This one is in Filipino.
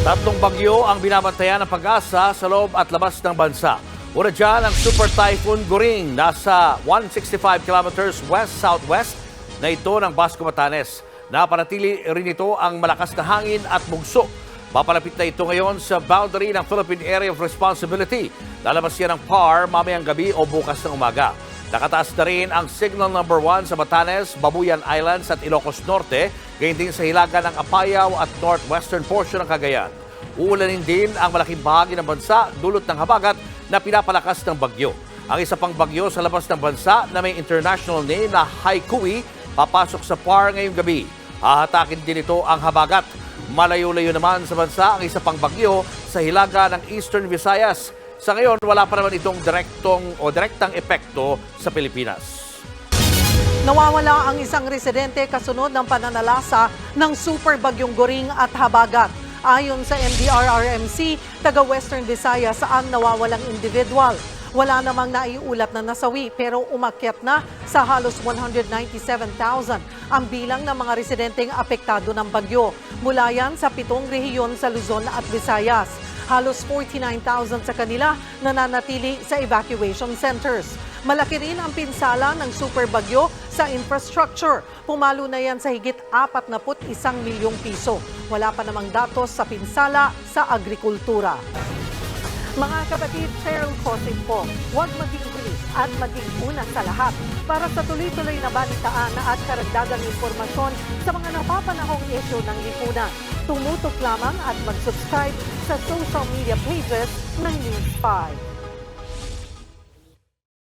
Tatlong bagyo ang binabantayan ng Pag-asa sa loob at labas ng bansa. Una dyan ang Super Typhoon Goring, nasa 165 kilometers west-southwest na ito ng Basco Batanes. Napanatili rin ito ang malakas na hangin at bugso. Papalapit na ito ngayon sa boundary ng Philippine Area of Responsibility. Lalabas yan ng PAR mamayang gabi o bukas ng umaga. Nakataas na rin ang Signal Number 1 sa Batanes, Babuyan Islands at Ilocos Norte, gayon din sa hilaga ng Apayao at northwestern portion ng Cagayan. Uulanin din ang malaking bahagi ng bansa dulot ng habagat na pinapalakas ng bagyo. Ang isa pang bagyo sa labas ng bansa na may international name na Haikui, papasok sa PAR ngayong gabi. Hahatakin din ito ang habagat. Malayo-layo naman sa bansa ang isa pang bagyo sa hilaga ng Eastern Visayas. Sa ngayon, wala pa naman itong direktang epekto sa Pilipinas. Nawawala ang isang residente kasunod ng pananalasa ng super bagyong Goring at habagat. Ayon sa NDRRMC, taga Western Visayas saan nawawalang individual. Wala namang naiulat na nasawi pero umakyat na sa halos 197,000 ang bilang ng mga residenteng apektado ng bagyo. Mula yan sa 7 rehiyon sa Luzon at Visayas. Halos 49,000 sa kanila nananatili sa evacuation centers. Malaki rin ang pinsala ng super bagyo sa infrastructure. Pumalo na yan sa higit 41 milyong piso. Wala pa namang datos sa pinsala sa agrikultura. Mga kapatid, Cheryl Cosing po, huwag maging bilis at maging una sa lahat para sa tuloy-tuloy na balitaan at karagdagang impormasyon sa mga napapanahong issue ng lipunan. Tumutok lamang at mag-subscribe sa social media pages ng News 5.